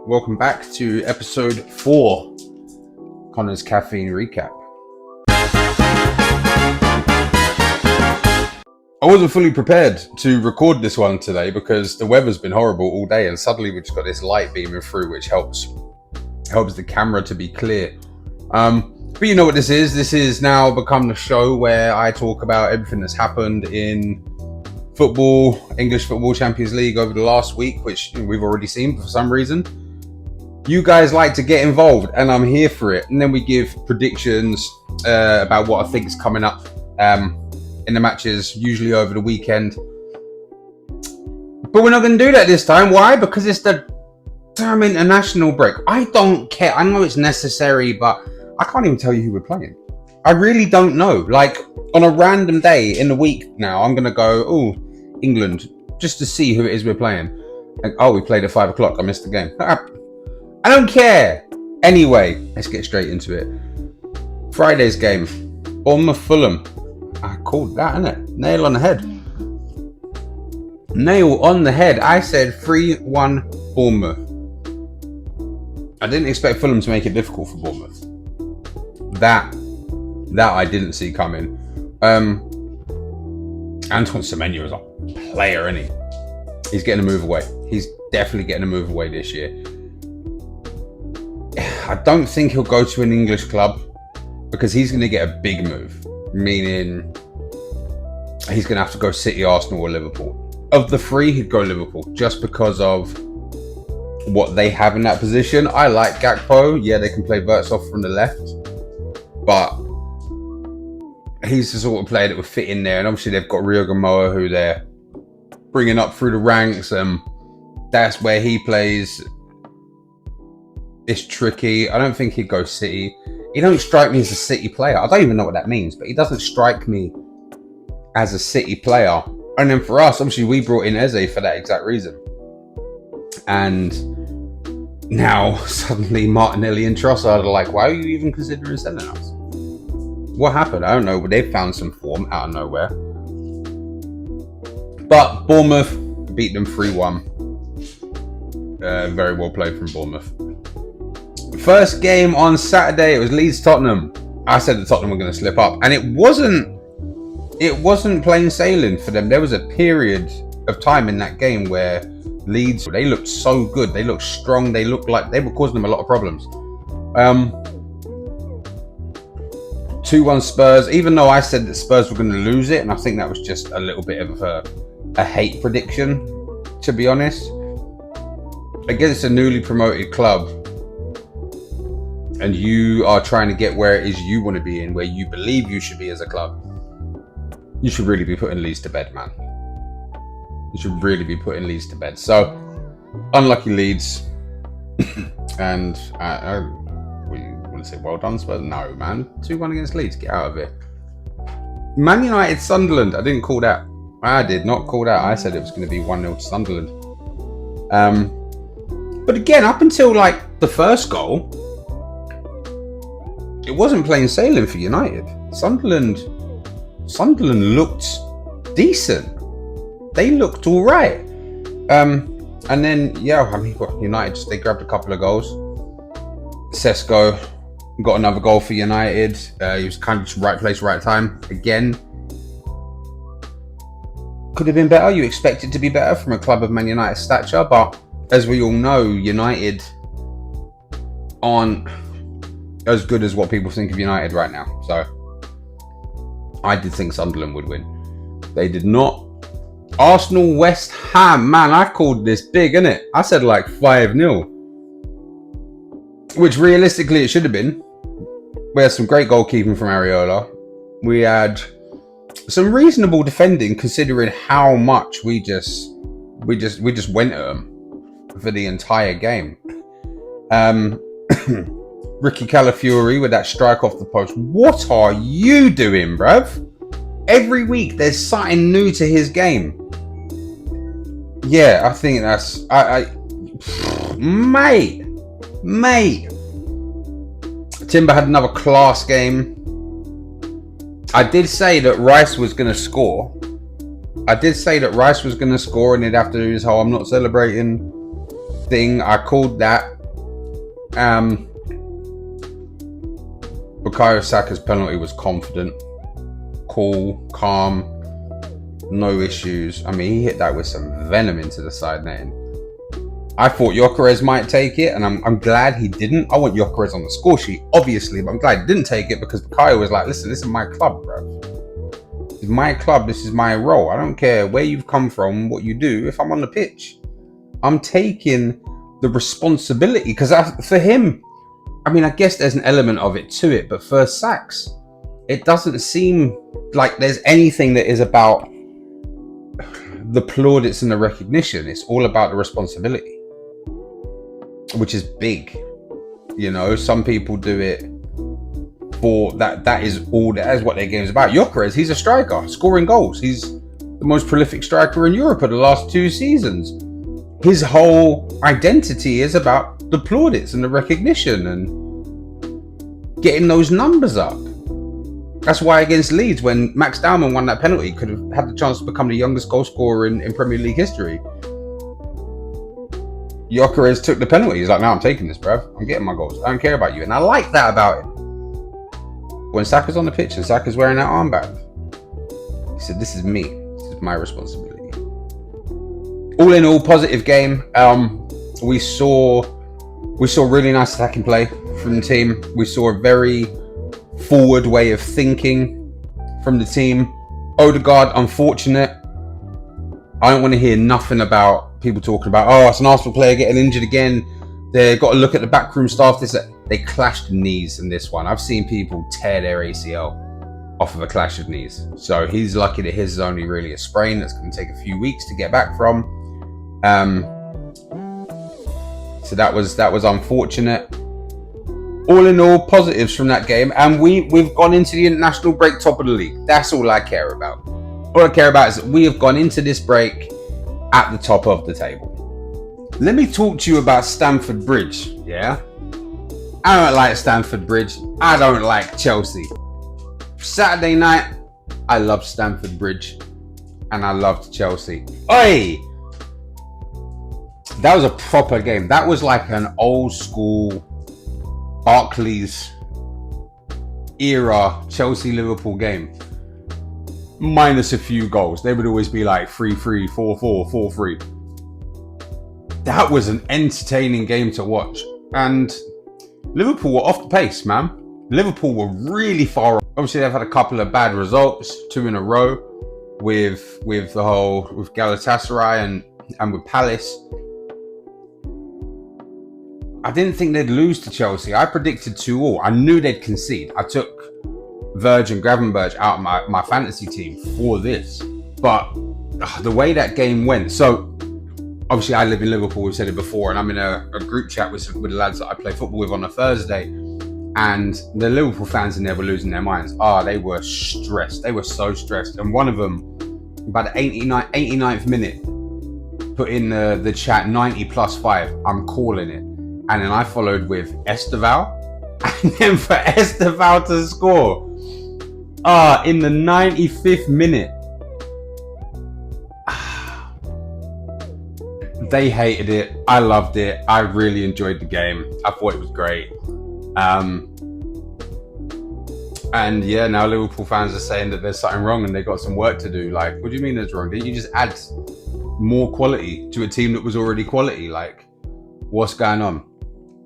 Welcome back to episode 4, Connor's Caffeine Recap. I wasn't fully prepared to record this one today because the weather's been horrible all day, and suddenly we've just got this light beaming through, which helps the camera to be clear. But you know what this is. This is now become the show where I talk about everything that's happened in football, English Football Champions League over the last week, which we've already seen for some reason. You guys like to get involved, and I'm here for it. And then we give predictions about what I think is coming up in the matches, usually over the weekend. But we're not going to do that this time. Why? Because it's the damn international break. I don't care. I know it's necessary, but I can't even tell you who we're playing. I really don't know. Like, on a random day in the week now, I'm going to go, oh, England, just to see who it is we're playing. Like, oh, we played at 5 o'clock. I missed the game. I don't care. Anyway, let's get straight into it. Friday's game. Bournemouth Fulham. I called that, innit? Nail on the head. Nail on the head. I said 3-1 Bournemouth. I didn't expect Fulham to make it difficult for Bournemouth. That I didn't see coming. Antoine Semenyo is a player, isn't he? He's getting a move away. He's definitely getting a move away this year. I don't think he'll go to an English club because he's going to get a big move, meaning he's going to have to go City, Arsenal or Liverpool. Of the three, he'd go Liverpool just because of what they have in that position. I like Gakpo. Yeah, they can play verts off from the left, but he's the sort of player that would fit in there. And obviously they've got Rio Gamoa, who they're bringing up through the ranks, and that's where he plays. It's tricky. I don't think he'd go City. He don't strike me as a City player. I don't even know what that means, but he doesn't strike me as a City player. And then for us, obviously we brought in Eze for that exact reason. And now suddenly Martinelli and Trossard are like, why are you even considering selling us? What happened? I don't know, but they found some form out of nowhere. But Bournemouth beat them 3-1. Very well played from Bournemouth. First game on Saturday, it was Leeds-Tottenham. I said that Tottenham were going to slip up, and it wasn't plain sailing for them. There was a period of time in that game where Leeds, they looked so good. They looked strong. They looked like they were causing them a lot of problems. 2-1 Spurs, even though I said that Spurs were going to lose it, and I think that was just a little bit of a hate prediction, to be honest. Against a newly promoted club, and you are trying to get where it is you want to be in, where you believe you should be as a club, you should really be putting Leeds to bed, man. You should really be putting Leeds to bed. So, unlucky Leeds. And we want to say well done, Spurs. No, man. 2-1 against Leeds. Get out of it. Man United, Sunderland. I didn't call that. I did not call that. I said it was going to be 1-0 to Sunderland. But again, up until like the first goal, it wasn't plain sailing for United. Sunderland looked decent. They looked all right. And then, United, they grabbed a couple of goals. Sesko got another goal for United. He was kind of just right place, right time. Again, could have been better. You expect it to be better from a club of Man United's stature. But as we all know, United aren't as good as what people think of United right now. So I did think Sunderland would win. They did not. Arsenal, West Ham. Man, I called this big, innit? I said like 5-0. Which realistically it should have been. We had some great goalkeeping from Areola. We had some reasonable defending considering how much we just went at them for the entire game. Ricky Calafiori with that strike off the post. What are you doing, bruv? Every week there's something new to his game. Yeah, I think that's mate. Timber had another class game. I did say that Rice was going to score. And he'd have to do this whole I'm not celebrating thing. I called that. Bukayo Saka's penalty was confident, cool, calm, no issues. I mean, he hit that with some venom into the side netting. I thought Gyökeres might take it, and I'm glad he didn't. I want Gyökeres on the score sheet, obviously, but I'm glad he didn't take it because Bukayo was like, listen, this is my club, bro. This is my club. This is my role. I don't care where you've come from, what you do. If I'm on the pitch, I'm taking the responsibility, because for him, I mean, I guess there's an element of it to it, but for Saks, it doesn't seem like there's anything that is about the plaudits and the recognition. It's all about the responsibility, which is big. You know, some people do it for that. That is what their game is about. Gyökeres, he's a striker, scoring goals. He's the most prolific striker in Europe for the last 2 seasons. His whole identity is about the plaudits and the recognition and getting those numbers up. That's why against Leeds, when Max Dowman won that penalty, could have had the chance to become the youngest goal scorer in Premier League history. Gyökeres took the penalty. He's like, no, I'm taking this, bruv. I'm getting my goals. I don't care about you. And I like that about him. When Saka's on the pitch and Saka's wearing that armband, he said, this is me. This is my responsibility. All in all, positive game. We saw really nice attacking play from the team. We saw a very forward way of thinking from the team. Ødegaard, unfortunate. I don't want to hear nothing about people talking about, oh, it's an Arsenal player getting injured again. They've got to look at the backroom staff. They clashed knees in this one. I've seen people tear their ACL off of a clash of knees. So he's lucky that his is only really a sprain that's going to take a few weeks to get back from. So that was unfortunate. All in all, positives from that game, and we've gone into the international break top of the league. That's all I care about. All I care about is that we have gone into this break at the top of the table. Let me talk to you about Stamford Bridge. Yeah, I don't like Stamford Bridge. I don't like Chelsea. Saturday night, I loved Stamford Bridge, and I loved Chelsea. Oi! That was a proper game. That was like an old school Barclays era Chelsea-Liverpool game. Minus a few goals. They would always be like 3-3, 4-4, 4-3. That was an entertaining game to watch. And Liverpool were off the pace, man. Liverpool were really far off. Obviously, they've had a couple of bad results, 2 in a row, with Galatasaray and with Palace. I didn't think they'd lose to Chelsea. I predicted 2-2. I knew they'd concede. I took Verge and Gravenberch out of my fantasy team for this. But the way that game went. So, obviously, I live in Liverpool. We've said it before. And I'm in a group chat with the lads that I play football with on a Thursday. And the Liverpool fans in there were losing their minds. They were stressed. They were so stressed. And one of them, about the 89th minute, put in the chat 90+5. I'm calling it. And then I followed with Ødegaard. And then for Ødegaard to score. In the 95th minute. They hated it. I loved it. I really enjoyed the game. I thought it was great. And yeah, now Liverpool fans are saying that there's something wrong and they got some work to do. Like, what do you mean there's wrong? Didn't you just add more quality to a team that was already quality? Like, what's going on?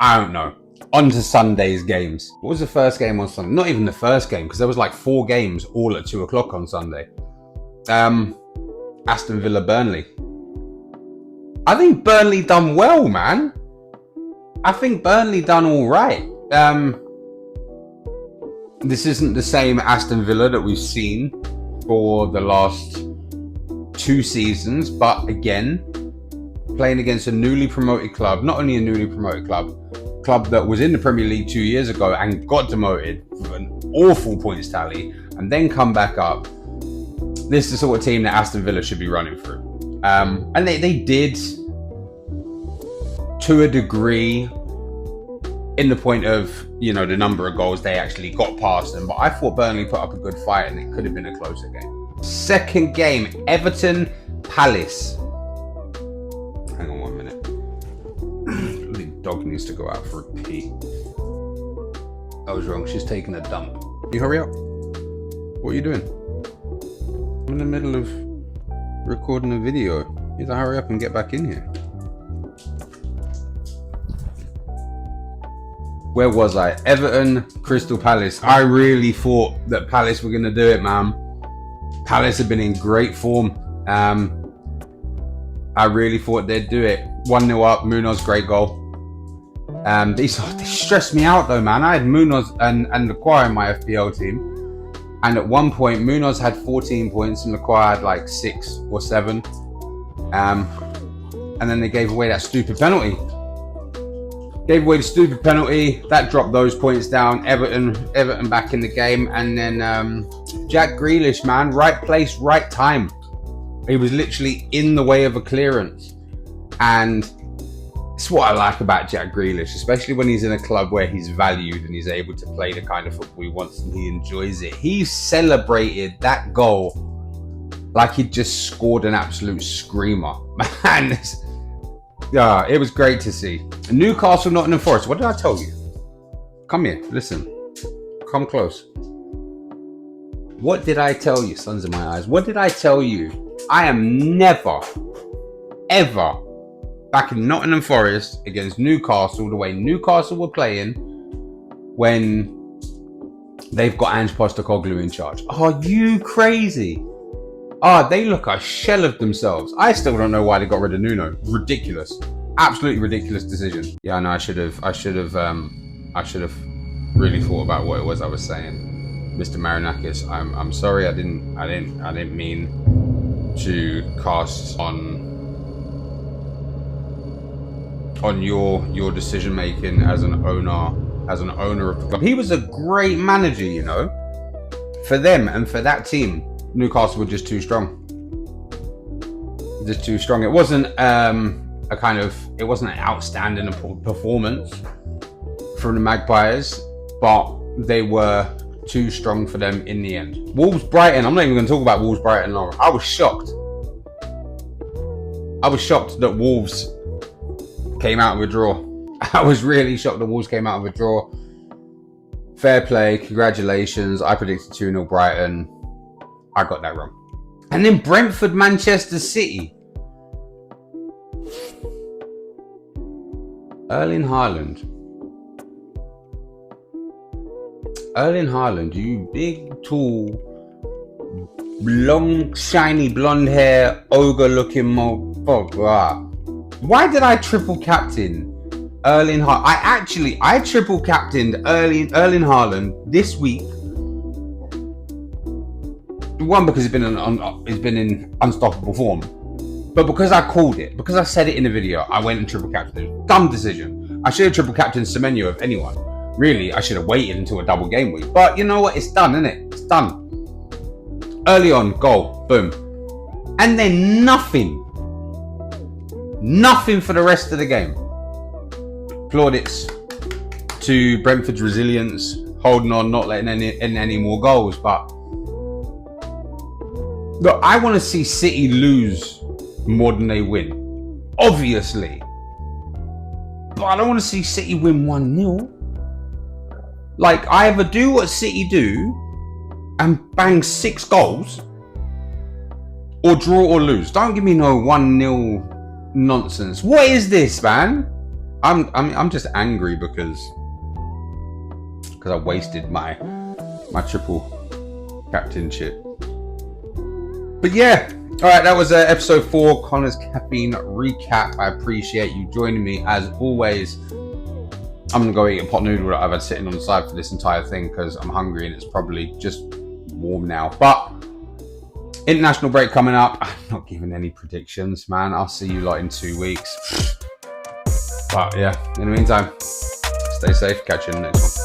I don't know. On to Sunday's games. What was the first game on Sunday? Not even the first game, because there was like 4 games all at 2 o'clock on Sunday. Aston Villa Burnley. I think Burnley done well, man. I think Burnley done all right. This isn't the same Aston Villa that we've seen for the last 2 seasons, but again, playing against a newly promoted club, not only a newly promoted club that was in the Premier League 2 years ago and got demoted with an awful points tally and then come back up. This is the sort of team that Aston Villa should be running through. And they did, to a degree, in the point of, you know, the number of goals they actually got past them. But I thought Burnley put up a good fight and it could have been a closer game. Second game, Everton Palace. Hang on 1 minute. dog needs to go out for a pee. I was wrong. She's taking a dump. You hurry up. What are you doing? I'm in the middle of recording a video. You have to hurry up and get back in here. Where was I? Everton, Crystal Palace. I really thought that Palace were going to do it, man. Palace have been in great form. I really thought they'd do it. 1-0 up, Munoz, great goal. They stressed me out though, man. I had Munoz and Ødegaard in my FPL team. And at one point, Munoz had 14 points and Ødegaard had like 6 or 7. And then they gave away that stupid penalty. That dropped those points down. Everton back in the game. And then Jack Grealish, man, right place, right time. He was literally in the way of a clearance. And it's what I like about Jack Grealish, especially when he's in a club where he's valued and he's able to play the kind of football he wants and he enjoys it. He celebrated that goal like he'd just scored an absolute screamer. Man, yeah, it was great to see. Newcastle, Nottingham Forest. What did I tell you? Come here, listen. Come close. What did I tell you, sons of my eyes? What did I tell you? I am never, ever back in Nottingham Forest against Newcastle the way Newcastle were playing when they've got Ange Postecoglou in charge. Are you crazy? They look a shell of themselves. I still don't know why they got rid of Nuno. Ridiculous. Absolutely ridiculous decision. Yeah, no, I should have really thought about what it was I was saying. Mr. Marinakis, I'm sorry, I didn't mean to cast on your decision making as an owner of the club. He was a great manager, you know. For them and for that team, Newcastle were just too strong. Just too strong. It wasn't it wasn't an outstanding performance from the Magpies, but they were too strong for them in the end. Wolves Brighton. I'm not even going to talk about Wolves Brighton long. I was shocked. That Wolves came out with a draw. I was really shocked that Wolves came out with a draw. Fair play. Congratulations. I predicted 2-0 Brighton. I got that wrong. And then Brentford, Manchester City. Erling Haaland, you big, tall, long, shiny, blonde hair, ogre-looking motherfucker. Why did I triple captain Erling Haaland? I triple captained Erling Haaland this week. One, because he's been in unstoppable form, but because I called it, because I said it in the video, I went and triple captained. Dumb decision. I should have triple captained Semenyo if anyone. Really, I should have waited until a double game week. But you know what? It's done, isn't it? It's done. Early on, goal, boom, and then nothing for the rest of the game. Plaudits to Brentford's resilience, holding on, not letting any more goals, but. Look, I want to see City lose more than they win, obviously. But I don't want to see City win 1-0. Like, I either do what City do and bang 6 goals, or draw or lose. Don't give me no 1-0 nonsense. What is this, man? I'm just angry because I wasted my triple captainship. But yeah, all right, that was episode 4, Connor's Caffeine Recap. I appreciate you joining me as always. I'm gonna go eat a pot noodle that I've had sitting on the side for this entire thing because I'm hungry and it's probably just warm now. But international break coming up. I'm not giving any predictions, man. I'll see you lot in 2 weeks. But yeah, in the meantime, stay safe. Catch you in the next one.